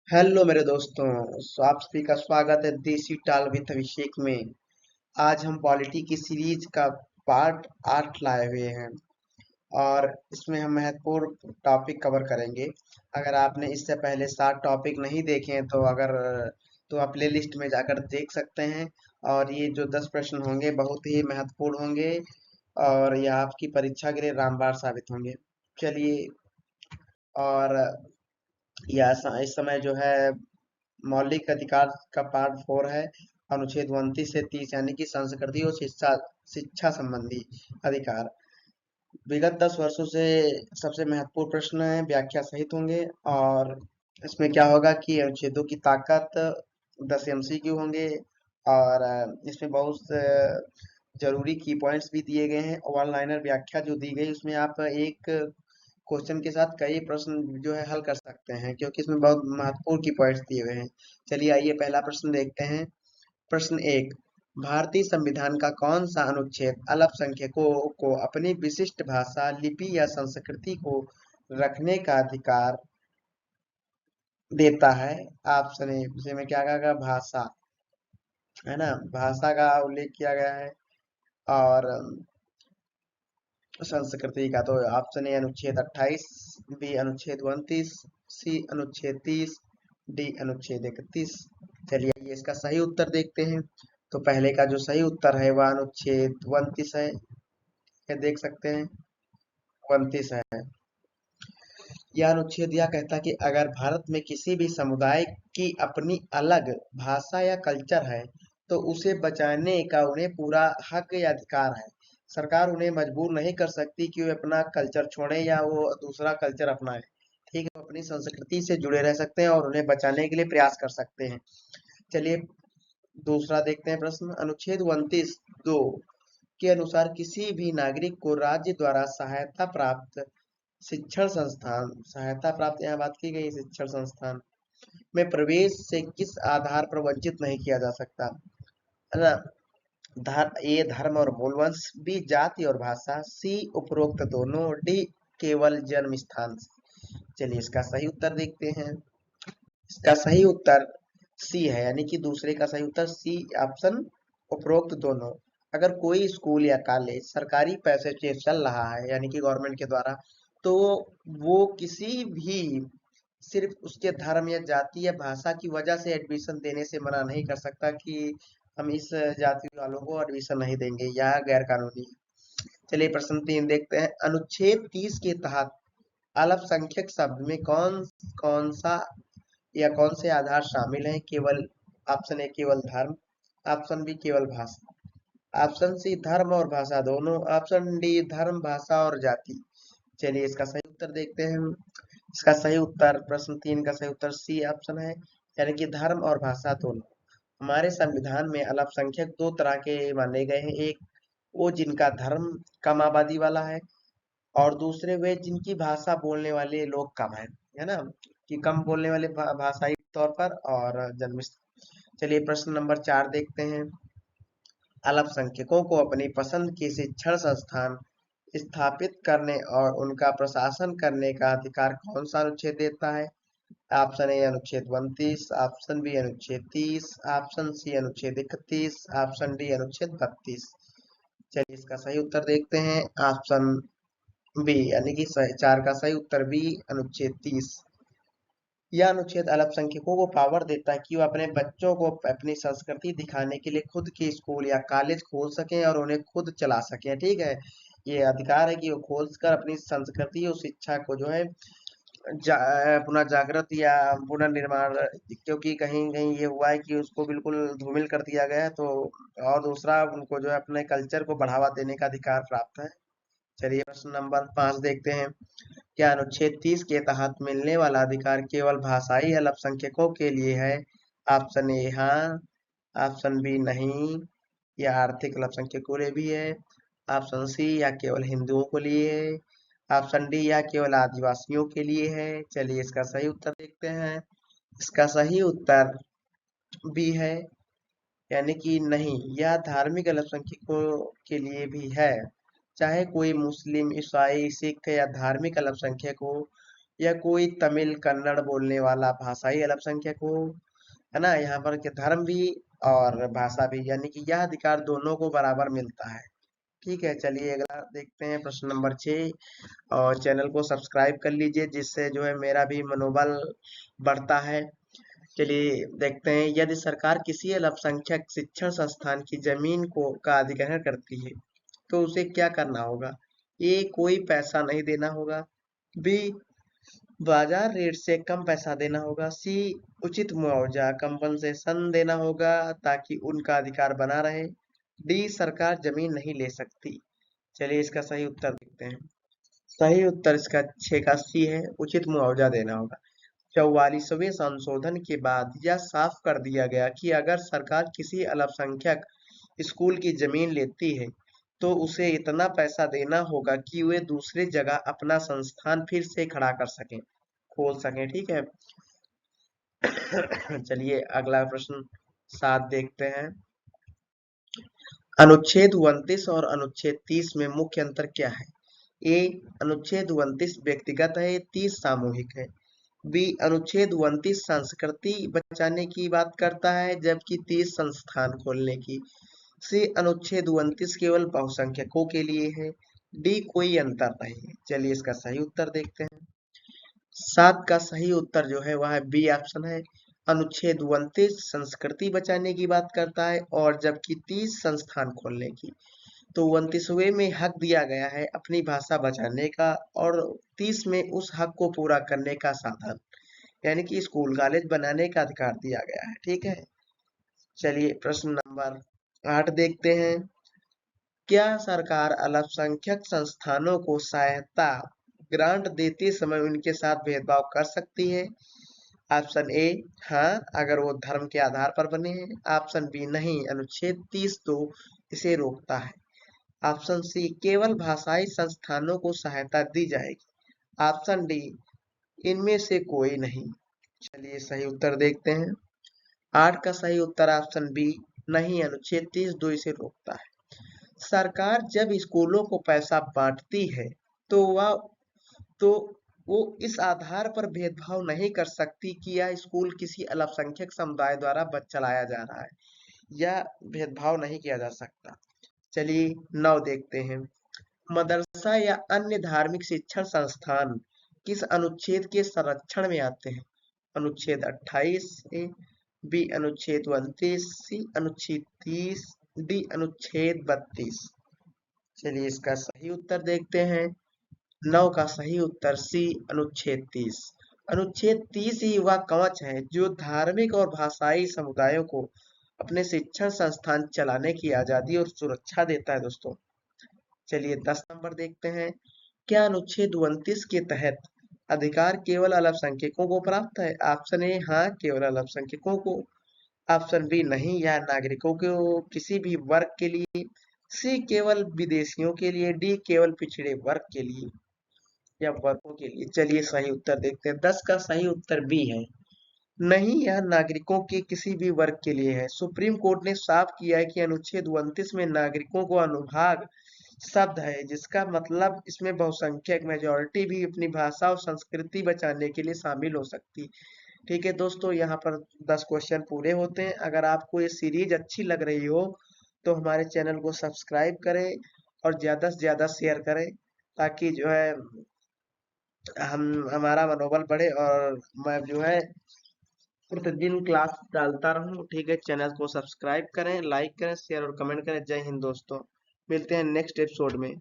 Hello मेरे दोस्तों। आप सभी का स्वागत है देसी टाल विद अभिषेक में। आज हम पॉलिटी की सीरीज का पार्ट 8 लाए हुए हैं और इसमें हम महत्वपूर्ण टॉपिक कवर करेंगे। अगर आपने इससे पहले 7 टॉपिक नहीं देखे हैं तो आप प्ले लिस्ट में जाकर देख सकते हैं। और ये जो 10 प्रश्न होंगे बहुत ही महत्वपूर्ण होंगे और ये आपकी परीक्षा के लिए रामबाण साबित होंगे। चलिए। और इस समय जो है मौलिक अधिकार का पार्ट 4 है। अनुच्छेद 29 से 30 यानी कि संस्कृति और शिक्षा शिक्षा संबंधी अधिकार। विगत 10 वर्षों से सबसे महत्वपूर्ण प्रश्न है, व्याख्या सहित होंगे। और इसमें क्या होगा कि अनुच्छेदों की ताकत 10 एमसीक्यू होंगे। और इसमें बहुत जरूरी की पॉइंट्स भी दिए गए हैं। वन लाइनर व्याख्या जो दी गई उसमें आप एक क्वेश्चन के साथ कई प्रश्न जो है हल कर सकते हैं, क्योंकि इसमें बहुत महत्वपूर्ण की पॉइंट्स दिए हुए हैं। चलिए आइए पहला प्रश्न देखते हैं। प्रश्न 1। भारतीय संविधान का कौन सा अनुच्छेद अल्पसंख्यकों को अपनी विशिष्ट भाषा, लिपि या संस्कृति को रखने का अधिकार देता है? ऑप्शन ए में क्या कहा गया? भाषा, है ना, भाषा का उल्लेख किया गया है। और संस्कृति का तो ऑप्शन ए अनुच्छेद 28, बी अनुच्छेद 29, सी अनुच्छेद 30, डी अनुच्छेद 31। चलिए ये इसका सही उत्तर देखते हैं। तो पहले का जो सही उत्तर है वह अनुच्छेद 29 है। ये देख सकते हैं 29 है। यह अनुच्छेद यह कहता है कि अगर भारत में किसी भी समुदाय की अपनी अलग भाषा या कल्चर है तो उसे बचाने का उन्हें पूरा हक या अधिकार है। सरकार उन्हें मजबूर नहीं कर सकती कि वे अपना कल्चर छोड़ें या वो दूसरा कल्चर अपनाएं। ठीक है, वो अपनी संस्कृति से जुड़े रह सकते हैं और उन्हें बचाने के लिए प्रयास कर सकते हैं। चलिए दूसरा देखते हैं प्रश्न। अनुच्छेद 29 दो के अनुसार किसी भी नागरिक को राज्य द्वारा सहायता प्राप्त यहाँ बात की गई शिक्षण संस्थान में प्रवेश से किस आधार पर वंचित नहीं किया जा सकता? है ना। ए धर्म और मूल वंश, बी जाति और भाषा, सी उपरोक्त दोनों, डी केवल जन्म स्थान से। चलिए इसका सही उत्तर देखते हैं। इसका सही उत्तर सी है, यानी कि दूसरे का सही उत्तर सी ऑप्शन, उपरोक्त दोनों। अगर कोई स्कूल या कॉलेज सरकारी पैसे से चल रहा है यानी कि गवर्नमेंट के द्वारा, तो वो किसी भी सिर्फ उसके धर्म या जाति या भाषा की वजह से एडमिशन देने से मना नहीं कर सकता कि हम इस जाति वालों को एडमिशन नहीं देंगे, यह गैर कानूनी है। चलिए प्रश्न 3 देखते हैं। अनुच्छेद 30 के तहत अल्पसंख्यक शब्द में कौन कौन सा या कौन से आधार शामिल हैं? केवल ऑप्शन ए केवल धर्म, ऑप्शन बी केवल भाषा, ऑप्शन सी धर्म और भाषा दोनों, ऑप्शन डी धर्म भाषा और जाति। चलिए इसका सही उत्तर देखते हैं हम। इसका सही उत्तर प्रश्न 3 का सही उत्तर सी ऑप्शन है, यानी कि धर्म और भाषा दोनों। हमारे संविधान में अल्पसंख्यक दो तरह के माने गए हैं। एक वो जिनका धर्म कम आबादी वाला है, और दूसरे वे जिनकी भाषा बोलने वाले लोग कम है ना, कि कम बोलने वाले भाषाई तौर पर और जन्म। चलिए प्रश्न नंबर 4 देखते हैं। अल्पसंख्यकों को अपनी पसंद की शिक्षण संस्थान स्थापित करने और उनका प्रशासन करने का अधिकार कौन सा अनुच्छेद देता है? ऑप्शन ए अनुच्छेद 29, ऑप्शन बी अनुच्छेद 30, ऑप्शन सी अनुच्छेद 31, ऑप्शन डी अनुच्छेद 32। चलिए इसका सही उत्तर देखते हैं। ऑप्शन बी यानी कि 4 का सही उत्तर बी अनुच्छेद 30। यह अनुच्छेद अल्पसंख्यकों को पावर देता है कि वो अपने बच्चों को अपनी संस्कृति दिखाने के लिए खुद के स्कूल या कॉलेज खोल सकें और उन्हें खुद चला सकें। ठीक है, ये अधिकार है कि वो खोल कर अपनी संस्कृति और शिक्षा को जो है पुनः जागृत या पुनर्निर्माण। क्योंकि कहीं कहीं ये हुआ है कि उसको बिल्कुल धूमिल कर दिया गया है, तो और दूसरा उनको जो है अपने कल्चर को बढ़ावा देने का अधिकार प्राप्त है। चलिए प्रश्न नंबर 5 देखते हैं। क्या अनुच्छेद 30 के तहत मिलने वाला अधिकार केवल भाषाई अल्पसंख्यकों के लिए है? ऑप्शन ए हाँ, ऑप्शन बी नहीं, या आर्थिक अल्पसंख्यकों के लिए भी है, ऑप्शन सी या केवल हिंदुओं के लिए है, ऑप्शन डी या केवल आदिवासियों के लिए है। चलिए इसका सही उत्तर देखते हैं। इसका सही उत्तर बी है, यानी कि नहीं, यह धार्मिक अल्पसंख्यकों के लिए भी है। चाहे कोई मुस्लिम, ईसाई, सिख या धार्मिक अल्पसंख्यक हो, या कोई तमिल कन्नड़ बोलने वाला भाषाई अल्पसंख्यक हो, है ना। यहाँ पर के धर्म भी और भाषा भी, यानी कि यह अधिकार दोनों को बराबर मिलता है। ठीक है, चलिए अगला देखते हैं प्रश्न नंबर 6। और चैनल को सब्सक्राइब कर लीजिए, जिससे जो है मेरा भी मनोबल बढ़ता है। चलिए देखते हैं, यदि सरकार किसी अल्पसंख्यक शिक्षण संस्थान की जमीन को का अधिग्रहण करती है तो उसे क्या करना होगा। ए, कोई पैसा नहीं देना होगा। बी, बाजार रेट से कम पैसा देना होगा। सी, उचित मुआवजा कंपनसेशन देना होगा ताकि उनका अधिकार बना रहे। डी, सरकार जमीन नहीं ले सकती। चलिए इसका सही उत्तर देखते हैं। सही उत्तर इसका 6 का सी है, उचित मुआवजा देना होगा। 44वें संशोधन के बाद यह साफ कर दिया गया कि अगर सरकार किसी अल्पसंख्यक स्कूल की जमीन लेती है तो उसे इतना पैसा देना होगा कि वे दूसरी जगह अपना संस्थान फिर से खड़ा कर सकें, खोल सकें। ठीक है। चलिए अगला प्रश्न 7 देखते हैं। अनुच्छेद 29 और अनुच्छेद 30 में मुख्य अंतर क्या है। ए, अनुच्छेद 29 व्यक्तिगत है, 30 सामूहिक है। बी, अनुच्छेद 29 संस्कृति बचाने की बात करता है जबकि 30 संस्थान खोलने की। सी, अनुच्छेद 29 केवल बहुसंख्यकों के लिए है। डी, कोई अंतर नहीं है। चलिए इसका सही उत्तर देखते हैं। 7 का सही उत्तर जो है वह है बी ऑप्शन है। अनुच्छेद 29 संस्कृति बचाने की बात करता है और जबकि 30 संस्थान खोलने की। तो 29वें में हक दिया गया है अपनी भाषा बचाने का और 30 में उस हक को पूरा करने का साधन, यानी कि स्कूल कॉलेज बनाने का अधिकार दिया गया है। ठीक है। चलिए प्रश्न नंबर 8 देखते हैं। क्या सरकार अल्पसंख्यक संस्थानों को सहायता ग्रांट देते समय उनके साथ भेदभाव कर सकती है। ऑप्शन ए, हाँ, अगर वो धर्म के आधार पर बने हैं। ऑप्शन बी, नहीं, अनुच्छेद 30 तो इसे रोकता है। ऑप्शन सी, केवल भाषाई संस्थानों को सहायता दी जाएगी। ऑप्शन डी, इनमें से कोई नहीं। चलिए सही उत्तर देखते हैं। 8 का सही उत्तर ऑप्शन बी, नहीं, अनुच्छेद 30 दो इसे रोकता है। सरकार जब स्कूलों को पैसा बांटती है तो वह तो वो इस आधार पर भेदभाव नहीं कर सकती कि यह स्कूल किसी अल्पसंख्यक समुदाय द्वारा चलाया जा रहा है, या भेदभाव नहीं किया जा सकता। चलिए 9 देखते हैं। मदरसा या अन्य धार्मिक शिक्षण संस्थान किस अनुच्छेद के संरक्षण में आते हैं। अनुच्छेद 28 ए, बी अनुच्छेद 29, सी अनुच्छेद 30, डी अनुच्छेद 32। चलिए इसका सही उत्तर देखते हैं। 9 का सही उत्तर सी, अनुच्छेद 30। अनुच्छेद 30 ही वह कवच है जो धार्मिक और भाषाई समुदायों को अपने शिक्षण संस्थान चलाने की आजादी और सुरक्षा देता है दोस्तों। चलिए 10 नंबर देखते हैं। क्या अनुच्छेद 29 के तहत अधिकार केवल अल्पसंख्यकों को प्राप्त है। ऑप्शन ए, हाँ, केवल अल्पसंख्यकों को। ऑप्शन बी, नहीं, यह नागरिकों को किसी भी वर्ग के लिए। सी, केवल विदेशियों के लिए। डी, केवल पिछड़े वर्ग के लिए या वर्गों के लिए। चलिए सही उत्तर देखते हैं। 10 का सही उत्तर बी है, नहीं, यह नागरिकों के किसी भी वर्ग के लिए है। सुप्रीम कोर्ट ने साफ किया है कि अनुच्छेद 29 में नागरिकों को अनुभाग शब्द है, जिसका मतलब इसमें बहुसंख्यक मेजॉरिटी भी अपनी भाषा और संस्कृति बचाने के लिए शामिल हो सकती। ठीक है दोस्तों, यहाँ पर 10 क्वेश्चन पूरे होते हैं। अगर आपको ये सीरीज अच्छी लग रही हो तो हमारे चैनल को सब्सक्राइब करें और ज़्यादा से ज़्यादा शेयर करें, ताकि जो है हम हमारा मनोबल बढ़े और मैं जो है प्रतिदिन क्लास डालता रहूं। ठीक है, चैनल को सब्सक्राइब करें, लाइक करें, शेयर और कमेंट करें। जय हिंद दोस्तों, मिलते हैं नेक्स्ट एपिसोड में।